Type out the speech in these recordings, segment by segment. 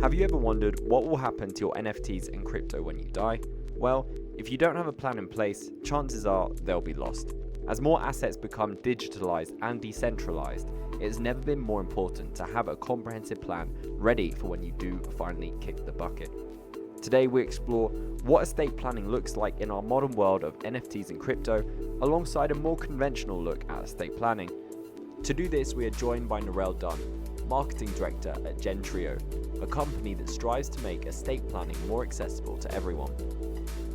Have you ever wondered what will happen to your NFTs and crypto when you die? Well, if you don't have a plan in place, chances are they'll be lost. As more assets become digitalized and decentralized, it has never been more important to have a comprehensive plan ready for when you do finally kick the bucket. Today we explore what estate planning looks like in our modern world of NFTs and crypto, alongside a more conventional look at estate planning. To do this, we are joined by Norelle Done, Marketing Director at Gentreo, a company that strives to make estate planning more accessible to everyone.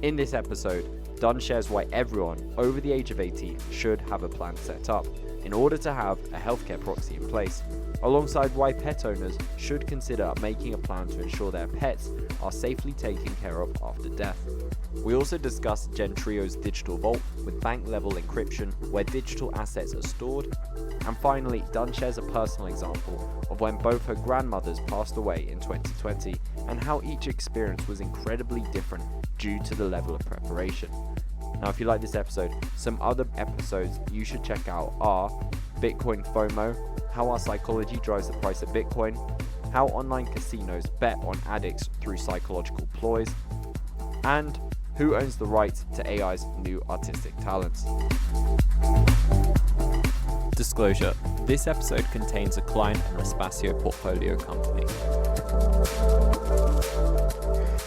In this episode, Dunn shares why everyone over the age of 18 should have a plan set up in order to have a healthcare proxy in place, alongside why pet owners should consider making a plan to ensure their pets are safely taken care of after death. We also discuss Gentreo's digital vault with bank-level encryption where digital assets are stored. And finally, Dunn shares a personal example of when both her grandmothers passed away in 2020 and how each experience was incredibly different due to the level of preparation. Now, if you like this episode, some other episodes you should check out are Bitcoin FOMO, how our psychology drives the price of Bitcoin, how online casinos bet on addicts through psychological ploys, and who owns the right to AI's new artistic talents. Disclosure: this episode contains a client and Raspacio portfolio company.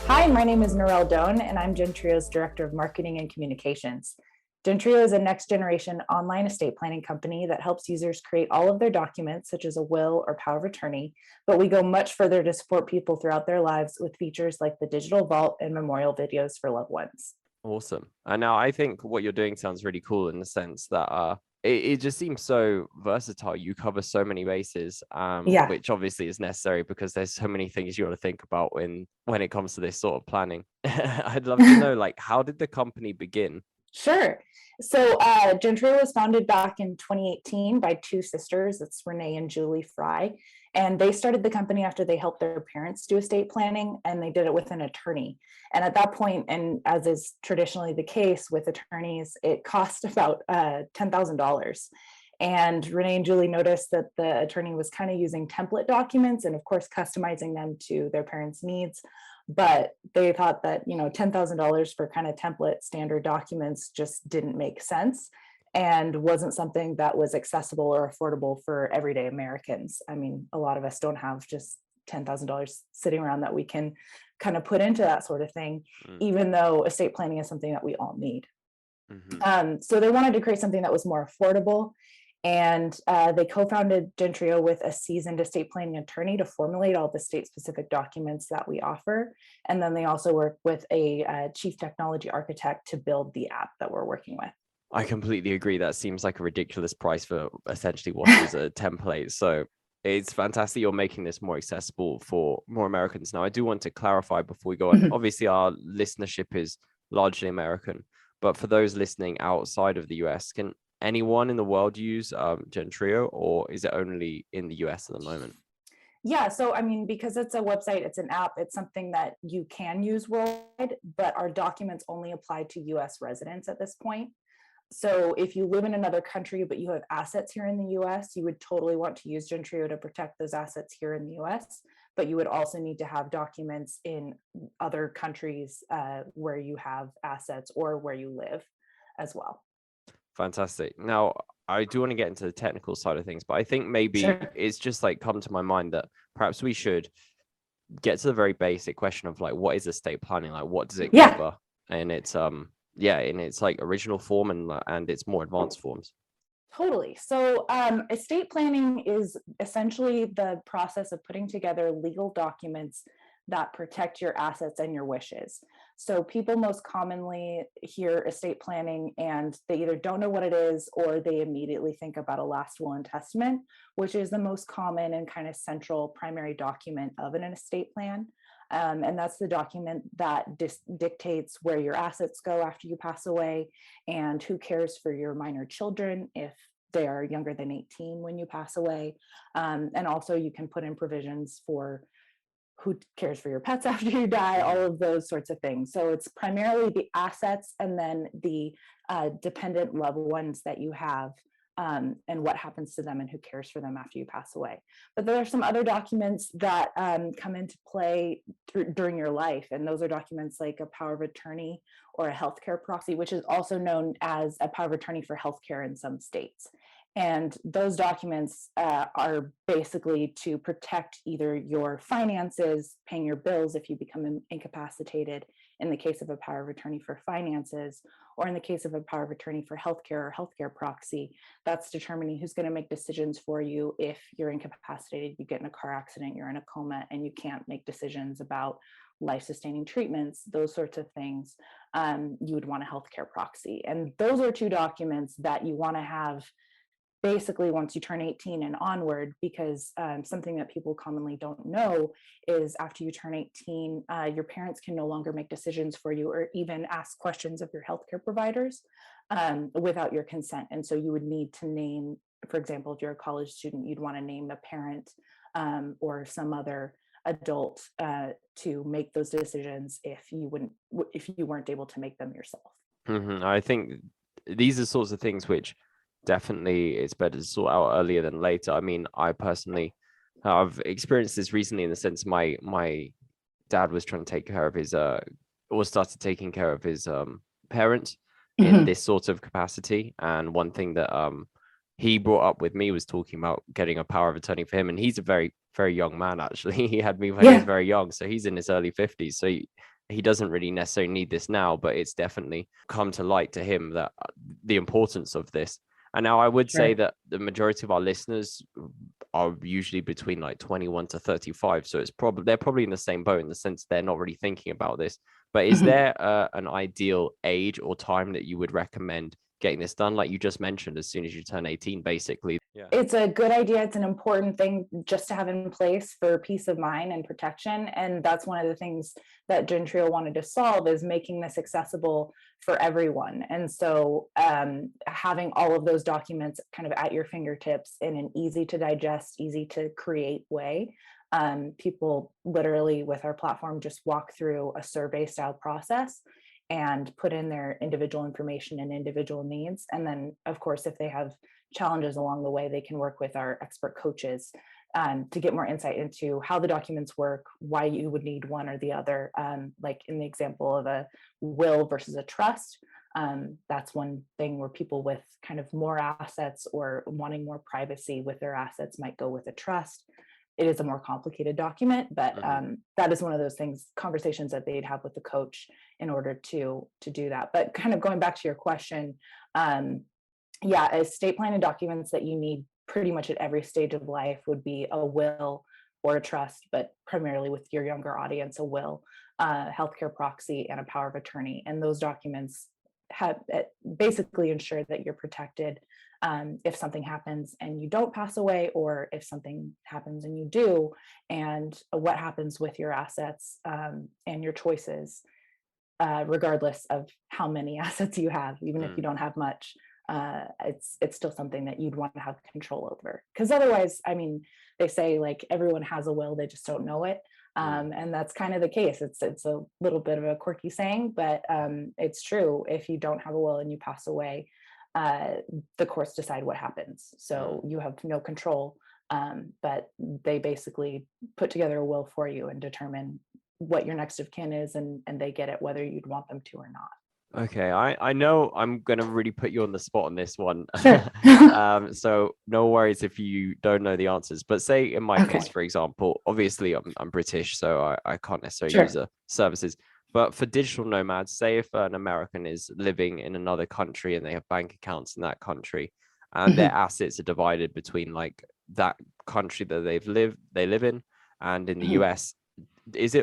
Hi, my name is Norelle Done, and I'm Gentreo's Director of Marketing and Communications. Gentreo is a next-generation online estate planning company that helps users create all of their documents, such as a will or power of attorney, but we go much further to support people throughout their lives with features like the digital vault and memorial videos for loved ones. Awesome. And now I think what you're doing sounds really cool in the sense that it just seems so versatile. You cover so many bases, which obviously is necessary because there's so many things you got to think about when it comes to this sort of planning. I'd love to know, how did the company begin? Sure. So Gentreo was founded back in 2018 by two sisters. It's Renee and Julie Fry. And they started the company after they helped their parents do estate planning, and they did it with an attorney. And at that point, and as is traditionally the case with attorneys, it cost about $10,000. And Renee and Julie noticed that the attorney was kind of using template documents and, of course, customizing them to their parents' needs. But they thought that, $10,000 for kind of template standard documents just didn't make sense and wasn't something that was accessible or affordable for everyday Americans. I mean, a lot of us don't have just $10,000 sitting around that we can kind of put into that sort of thing, even though estate planning is something that we all need. So they wanted to create something that was more affordable. And they co-founded Gentreo with a seasoned estate planning attorney to formulate all the state-specific documents that we offer. And then they also work with a chief technology architect to build the app that we're working with. I completely agree. That seems like a ridiculous price for essentially what is a template. So it's fantastic you're making this more accessible for more Americans. Now, I do want to clarify before we go on. Obviously, our listenership is largely American, but for those listening outside of the US, can anyone in the world use Gentreo, or is it only in the US at the moment? Yeah, so I mean, because it's a website, it's an app, it's something that you can use worldwide, but our documents only apply to US residents at this point. So if you live in another country, but you have assets here in the US, you would totally want to use Gentreo to protect those assets here in the US, but you would also need to have documents in other countries where you have assets or where you live as well. Fantastic. Now, I do want to get into the technical side of things, but I think maybe it's just come to my mind that perhaps we should get to the very basic question of what is estate planning? What does it cover? And it's in its original form and its more advanced forms. Totally. So estate planning is essentially the process of putting together legal documents that protect your assets and your wishes. So people most commonly hear estate planning and they either don't know what it is or they immediately think about a last will and testament, which is the most common and kind of central primary document of an estate plan. And that's the document that dictates where your assets go after you pass away and who cares for your minor children if they are younger than 18 when you pass away. And also you can put in provisions for who cares for your pets after you die, all of those sorts of things. So it's primarily the assets and then the dependent loved ones that you have and what happens to them and who cares for them after you pass away. But there are some other documents that come into play during your life, and those are documents like a power of attorney or a healthcare proxy, which is also known as a power of attorney for healthcare in some states. And those documents are basically to protect either your finances, paying your bills if you become incapacitated in the case of a power of attorney for finances, or in the case of a power of attorney for healthcare or healthcare proxy, that's determining who's going to make decisions for you if you're incapacitated, you get in a car accident, you're in a coma, and you can't make decisions about life-sustaining treatments, those sorts of things. You would want a healthcare proxy. And those are two documents that you want to have basically once you turn 18 and onward, because something that people commonly don't know is after you turn 18, your parents can no longer make decisions for you or even ask questions of your healthcare providers without your consent. And so you would need to name, for example, if you're a college student, you'd want to name a parent or some other adult to make those decisions if you weren't able to make them yourself. I think these are sorts of things which definitely it's better to sort out earlier than later. I mean, I personally I've experienced this recently in the sense my dad was trying to take care of his or started taking care of his parents in this sort of capacity. And one thing that he brought up with me was talking about getting a power of attorney for him. And he's a very, very young man, actually. He had me when he was very young. So he's in his early 50s. So he doesn't really necessarily need this now, but it's definitely come to light to him that the importance of this. And now I would say that the majority of our listeners are usually between like 21 to 35. So they're probably in the same boat in the sense they're not really thinking about this. But is there an ideal age or time that you would recommend getting this done? Like you just mentioned, as soon as you turn 18, basically. Yeah. It's a good idea. It's an important thing just to have in place for peace of mind and protection. And that's one of the things that Gentreo wanted to solve, is making this accessible for everyone. And so having all of those documents kind of at your fingertips in an easy to digest, easy to create way. People literally with our platform just walk through a survey style process and put in their individual information and individual needs. And then, of course, if they have challenges along the way, they can work with our expert coaches to get more insight into how the documents work, why you would need one or the other. Like in the example of a will versus a trust, that's one thing where people with kind of more assets or wanting more privacy with their assets might go with a trust. It is a more complicated document, but that is one of those things, conversations that they'd have with the coach in order to do that. But kind of going back to your question, estate planning documents that you need pretty much at every stage of life would be a will or a trust, but primarily with your younger audience, a will, healthcare proxy, and a power of attorney. And those documents have basically ensure that you're protected if something happens and you don't pass away, or if something happens and you do, and what happens with your assets and your choices, regardless of how many assets you have, even if you don't have much. It's still something that you'd want to have control over, because otherwise, I mean, they say like everyone has a will, they just don't know it. And that's kind of the case. It's a little bit of a quirky saying, but it's true. If you don't have a will and you pass away, the courts decide what happens. So you have no control, but they basically put together a will for you and determine what your next of kin is, and they get it whether you'd want them to or not. Okay, I know I'm gonna really put you on the spot on this one. Sure. So no worries if you don't know the answers. But say in my case, for example, obviously I'm British, so I can't necessarily use the services. But for digital nomads, say if an American is living in another country and they have bank accounts in that country, and their assets are divided between like that country that they live in and in the US. Is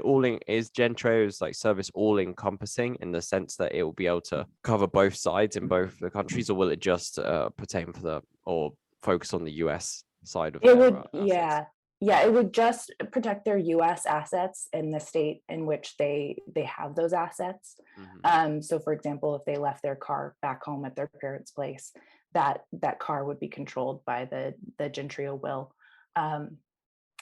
Gentreo's like service all encompassing in the sense that it will be able to cover both sides in both the countries, or will it just pertain or focus on the US side of assets? It would just protect their US assets in the state in which they have those assets. So for example, if they left their car back home at their parents' place, that car would be controlled by the Gentreo will.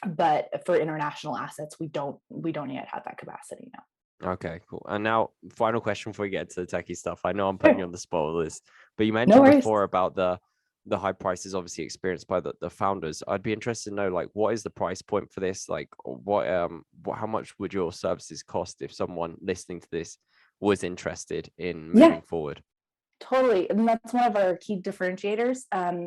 But for international assets, we don't yet have that capacity now. Okay, cool. And now, final question before we get to the techie stuff. I know I'm putting you on the spot with this, but you mentioned before about the the high price is obviously experienced by the founders. I'd be interested to know, like, what is the price point for this? Like, how much would your services cost if someone listening to this was interested in Yeah, moving forward? totally. And that's one of our key differentiators.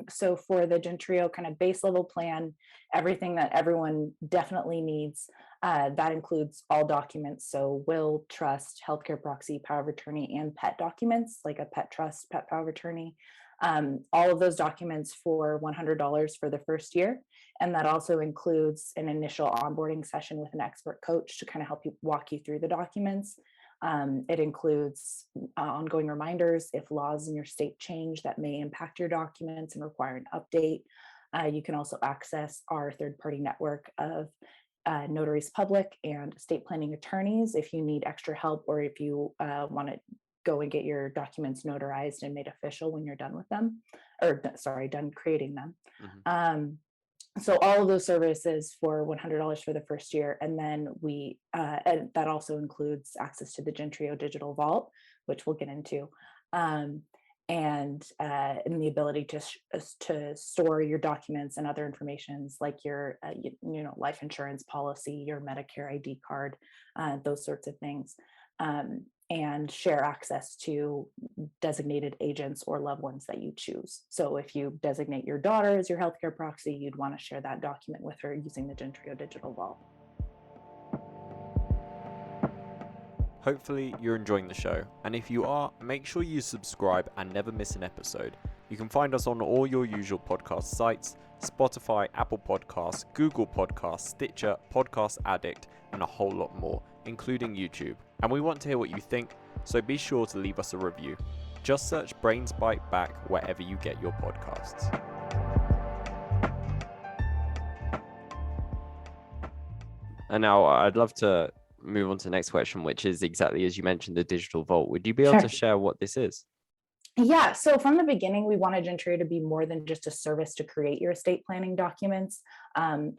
So for the Gentreo kind of base level plan, everything that everyone definitely needs, that includes all documents. So will, trust, healthcare proxy, power of attorney, and pet documents, like a pet trust, pet power of attorney. All of those documents for $100 for the first year. And that also includes an initial onboarding session with an expert coach to kind of help you walk you through the documents. It includes ongoing reminders if laws in your state change that may impact your documents and require an update. You can also access our third-party network of notaries public and estate planning attorneys if you need extra help, or if you want to go and get your documents notarized and made official when you're done with them, or sorry, done creating them. So all of those services for $100 for the first year. And then and that also includes access to the Gentreo digital vault, which we'll get into. And the ability to store your documents and other informations like your life insurance policy, your Medicare ID card, those sorts of things, and share access to designated agents or loved ones that you choose. So if you designate your daughter as your healthcare proxy, you'd want to share that document with her using the Gentreo digital vault. Hopefully you're enjoying the show, and if you are, make sure you subscribe and never miss an episode. You can find us on all your usual podcast sites: Spotify, Apple Podcasts, Google Podcasts, Stitcher, Podcast Addict, and a whole lot more, including YouTube. And we want to hear what you think, so be sure to leave us a review. Just search Brains Bite Back wherever you get your podcasts. And now I'd love to move on to the next question, which is exactly as you mentioned, the digital vault. Would you be able to share what this is? Yeah, so from the beginning, we wanted Gentreo to be more than just a service to create your estate planning documents.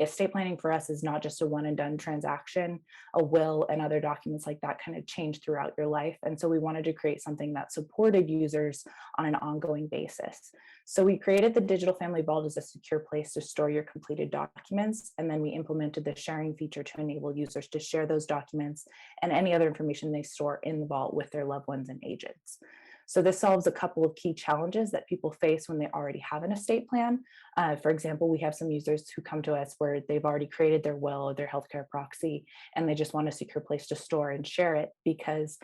Estate planning for us is not just a one and done transaction. A will and other documents like that kind of change throughout your life. And so we wanted to create something that supported users on an ongoing basis. So we created the Digital Family Vault as a secure place to store your completed documents. And then we implemented the sharing feature to enable users to share those documents and any other information they store in the vault with their loved ones and agents. So this solves a couple of key challenges that people face when they already have an estate plan. For example, we have some users who come to us where they've already created their will or their healthcare proxy, and they just want a secure place to store and share it because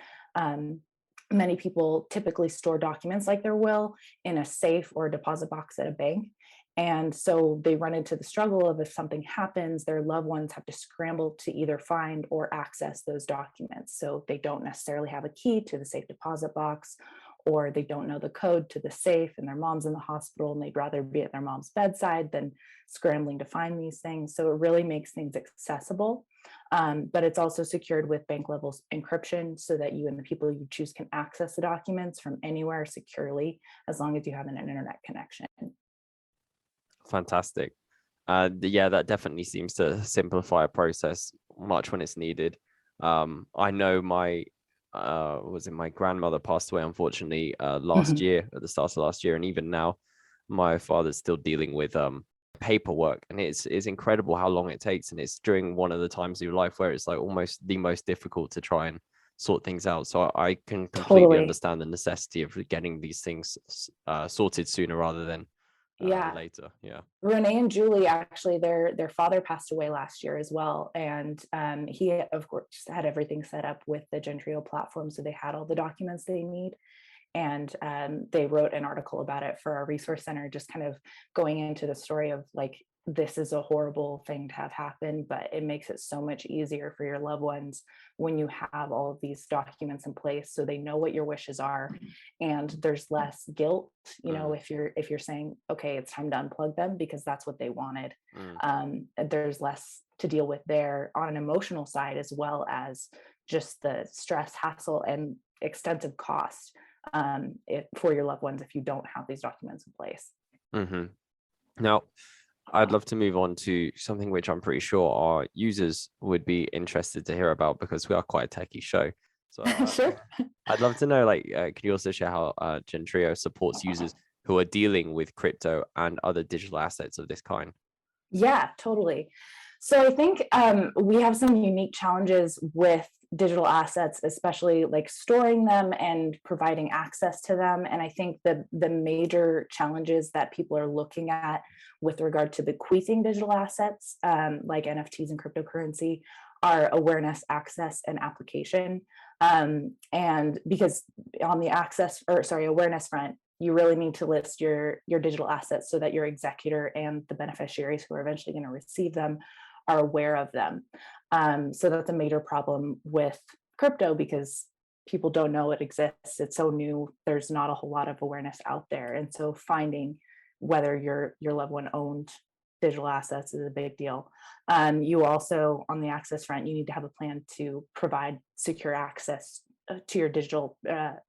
many people typically store documents like their will in a safe or a deposit box at a bank. And so they run into the struggle of, if something happens, their loved ones have to scramble to either find or access those documents. So they don't necessarily have a key to the safe deposit box, or they don't know the code to the safe, and their mom's in the hospital and they'd rather be at their mom's bedside than scrambling to find these things. So it really makes things accessible, but it's also secured with bank level encryption so that you and the people you choose can access the documents from anywhere securely, as long as you have an internet connection. Fantastic. Yeah, that definitely seems to simplify a process much when it's needed. I know my grandmother passed away, unfortunately, last year, at the start of last year, and even now my father's still dealing with paperwork, and it's incredible how long it takes, and it's during one of the times of your life where it's like almost the most difficult to try and sort things out. So I can completely understand the necessity of getting these things sorted sooner rather than later. Yeah. Renee and Julie, actually, their father passed away last year as well. And he, of course, had everything set up with the Gentreo platform. So they had all the documents they need. And they wrote an article about it for our resource center, just kind of going into the story of like, this is a horrible thing to have happen, but it makes it so much easier for your loved ones when you have all of these documents in place, so they know what your wishes are, and there's less guilt, if you're saying, okay, it's time to unplug them because that's what they wanted. There's less to deal with there on an emotional side, as well as just the stress, hassle, and extensive cost for your loved ones if you don't have these documents in place. Now, I'd love to move on to something which I'm pretty sure our users would be interested to hear about, because we are quite a techie show. So Sure. I'd love to know, can you also share how Gentreo supports users who are dealing with crypto and other digital assets of this kind? Yeah, totally. So I think we have some unique challenges with digital assets, especially like storing them and providing access to them. And I think the major challenges that people are looking at with regard to bequeathing digital assets, like NFTs and cryptocurrency, are awareness, access, and application. And because on the awareness front, you really need to list your digital assets so that your executor and the beneficiaries who are eventually going to receive them are aware of them. So that's a major problem with crypto because people don't know it exists. It's so new. There's not a whole lot of awareness out there. And so finding whether your loved one owned digital assets is a big deal. You also, on the access front, you need to have a plan to provide secure access to your digital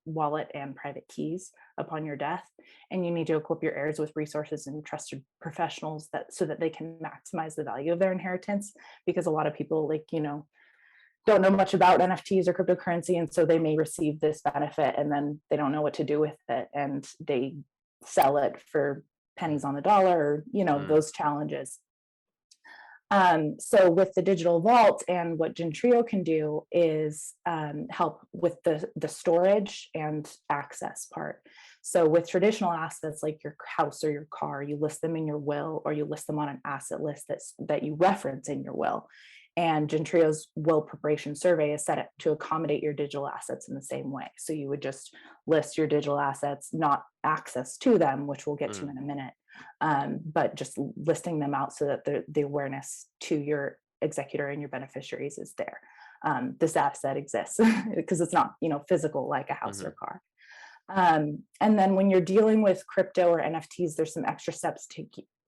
wallet and private keys upon your death. And you need to equip your heirs with resources and trusted professionals so that they can maximize the value of their inheritance. Because a lot of people, don't know much about NFTs or cryptocurrency, and so they may receive this benefit and then they don't know what to do with it, and they sell it for pennies on the dollar, or those challenges. So with the digital vault, and what Gentreo can do is help with the storage and access part. So with traditional assets like your house or your car, you list them in your will, or you list them on an asset list that you reference in your will. And Gentreo's will preparation survey is set up to accommodate your digital assets in the same way. So you would just list your digital assets, not access to them, which we'll get to in a minute, but just listing them out so that the awareness to your executor and your beneficiaries is there. This asset exists because it's not, physical like a house or car. And then when you're dealing with crypto or NFTs, there's some extra steps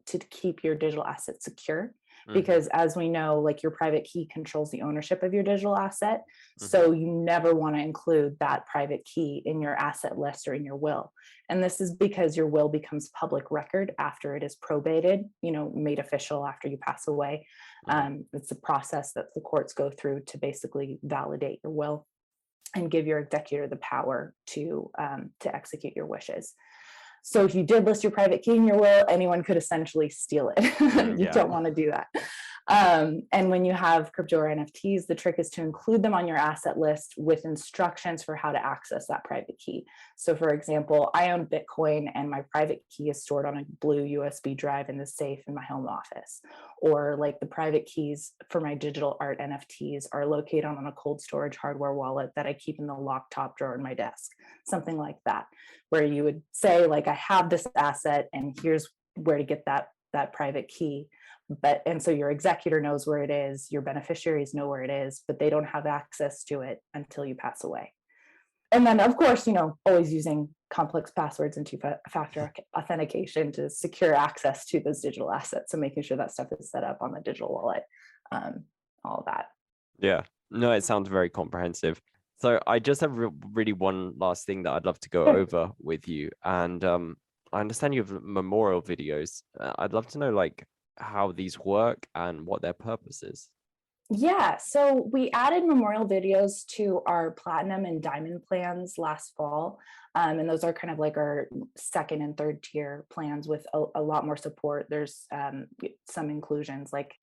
to keep your digital assets secure. Because as we know, like your private key controls the ownership of your digital asset. So you never want to include that private key in your asset list or in your will. And this is because your will becomes public record after it is probated, made official after you pass away. It's a process that the courts go through to basically validate your will and give your executor the power to execute your wishes. So if you did list your private key in your will, anyone could essentially steal it. You don't want to do that. And when you have crypto or NFTs, the trick is to include them on your asset list with instructions for how to access that private key. So for example, I own Bitcoin and my private key is stored on a blue USB drive in the safe in my home office. Or like the private keys for my digital art NFTs are located on a cold storage hardware wallet that I keep in the locked top drawer in my desk, something like that, where you would say, like, I have this asset and here's where to get that private key. And so your executor knows where it is, your beneficiaries know where it is, but they don't have access to it until you pass away. And then of course, always using complex passwords and two-factor authentication to secure access to those digital assets. So making sure that stuff is set up on the digital wallet, all of that. Yeah, no, it sounds very comprehensive. So I just have really one last thing that I'd love to go over with you. And I understand you have memorial videos. I'd love to know like how these work and what their purpose is. Yeah, so we added memorial videos to our platinum and diamond plans last fall. And those are kind of like our second and third tier plans with a lot more support. There's some inclusions, like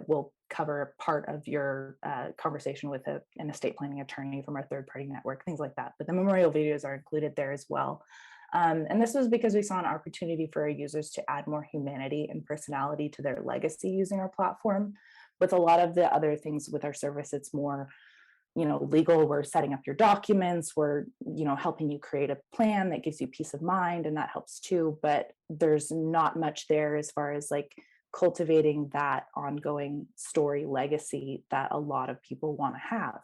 we'll cover part of your conversation with an estate planning attorney from our third party network, things like that. But the memorial videos are included there as well. And this was because we saw an opportunity for our users to add more humanity and personality to their legacy using our platform. With a lot of the other things with our service, it's more, legal. We're setting up your documents. We're, helping you create a plan that gives you peace of mind, and that helps too. But there's not much there as far as like cultivating that ongoing story legacy that a lot of people want to have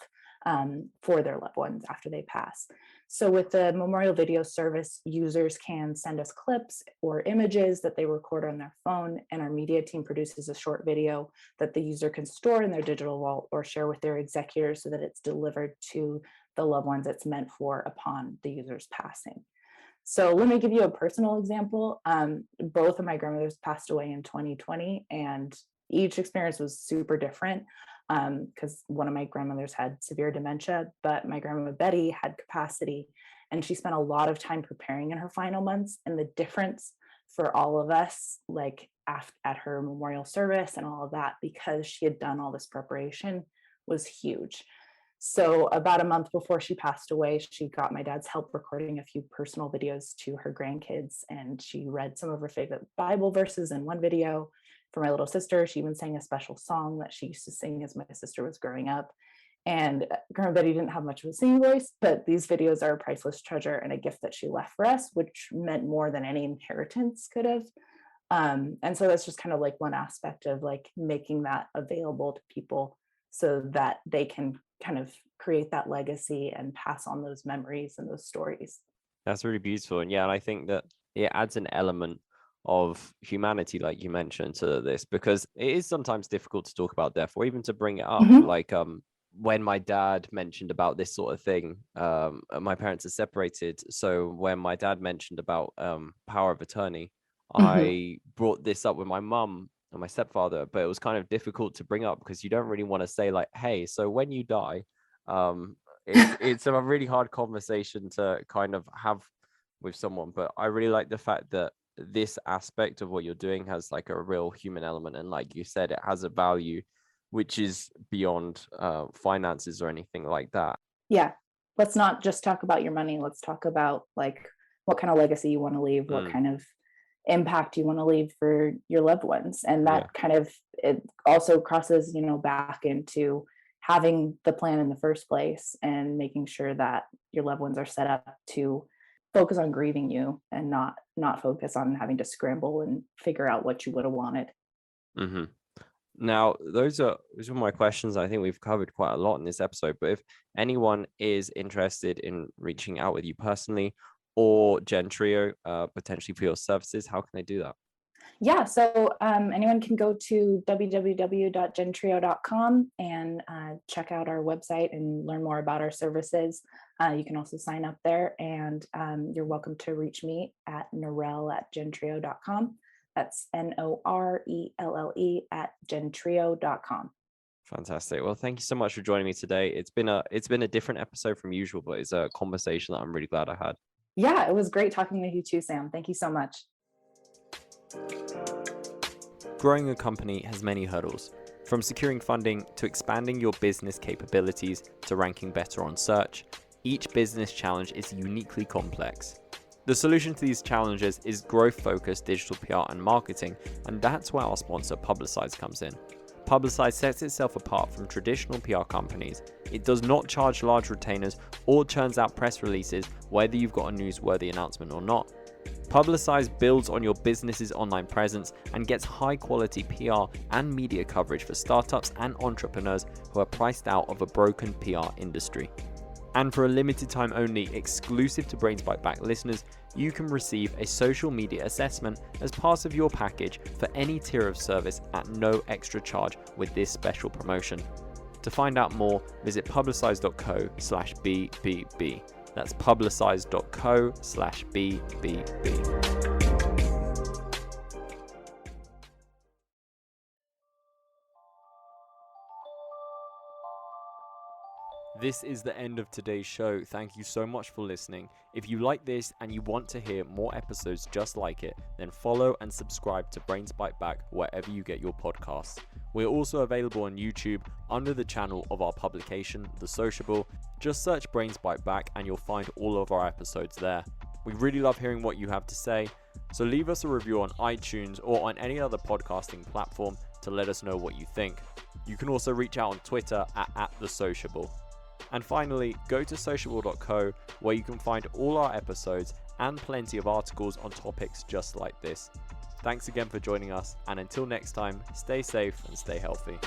for their loved ones after they pass. So with the memorial video service, users can send us clips or images that they record on their phone, and our media team produces a short video that the user can store in their digital vault or share with their executors so that it's delivered to the loved ones it's meant for upon the user's passing. So let me give you a personal example. Both of my grandmothers passed away in 2020, and each experience was super different because one of my grandmothers had severe dementia, but my grandma Betty had capacity. And she spent a lot of time preparing in her final months. And the difference for all of us, like at her memorial service and all of that, because she had done all this preparation, was huge. So about a month before she passed away, she got my dad's help recording a few personal videos to her grandkids. And she read some of her favorite Bible verses in one video for my little sister. She even sang a special song that she used to sing as my sister was growing up. And Grandma Betty didn't have much of a singing voice, but these videos are a priceless treasure and a gift that she left for us, which meant more than any inheritance could have. And so that's just kind of like one aspect of like making that available to people so that they can kind of create that legacy and pass on those memories and those stories. That's really beautiful. And yeah, and I think that it adds an element of humanity, like you mentioned, to this, because it is sometimes difficult to talk about death or even to bring it up. Mhm. Like when my dad mentioned about this sort of thing, my parents are separated. So when my dad mentioned about power of attorney, Mhm. I brought this up with my mum and my stepfather, but it was kind of difficult to bring up because you don't really want to say like, hey, so when you die, it's a really hard conversation to kind of have with someone. But I really like the fact that this aspect of what you're doing has like a real human element, and like you said, it has a value which is beyond finances or anything like that. Yeah. Let's not just talk about your money. Let's talk about like what kind of legacy you want to leave, what kind of impact you want to leave for your loved ones. And Yeah. that kind of, it also crosses, back into having the plan in the first place and making sure that your loved ones are set up to focus on grieving you and not focus on having to scramble and figure out what you would have wanted. Mm-hmm. Now, those are my questions. I think we've covered quite a lot in this episode, but if anyone is interested in reaching out with you personally or Gentreo, potentially for your services, how can they do that? Yeah, so anyone can go to www.gentreo.com and check out our website and learn more about our services. You can also sign up there, and you're welcome to reach me at Norelle@gentreo.com. That's Norelle @gentreo.com. Fantastic. Well, thank you so much for joining me today. It's been a different episode from usual, but it's a conversation that I'm really glad I had. Yeah, it was great talking with you too, Sam. Thank you so much. Growing a company has many hurdles, from securing funding to expanding your business capabilities to ranking better on search. Each business challenge is uniquely complex. The solution to these challenges is growth-focused digital PR and marketing, and that's where our sponsor Publicize comes in. Publicize sets itself apart from traditional PR companies. It does not charge large retainers or churns out press releases whether you've got a newsworthy announcement or not. Publicize builds on your business's online presence and gets high-quality PR and media coverage for startups and entrepreneurs who are priced out of a broken PR industry. And for a limited time only, exclusive to Brains Bite Back listeners, you can receive a social media assessment as part of your package for any tier of service at no extra charge with this special promotion. To find out more, visit publicize.co/BBB. That's publicize.co/BBB. This is the end of today's show. Thank you so much for listening. If you like this and you want to hear more episodes just like it, then follow and subscribe to Brains Bite Back wherever you get your podcasts. We're also available on YouTube under the channel of our publication, The Sociable. Just search Brains Bite Back and you'll find all of our episodes there. We really love hearing what you have to say, so leave us a review on iTunes or on any other podcasting platform to let us know what you think. You can also reach out on Twitter at The Sociable. And finally, go to sociable.co where you can find all our episodes and plenty of articles on topics just like this. Thanks again for joining us, and until next time, stay safe and stay healthy.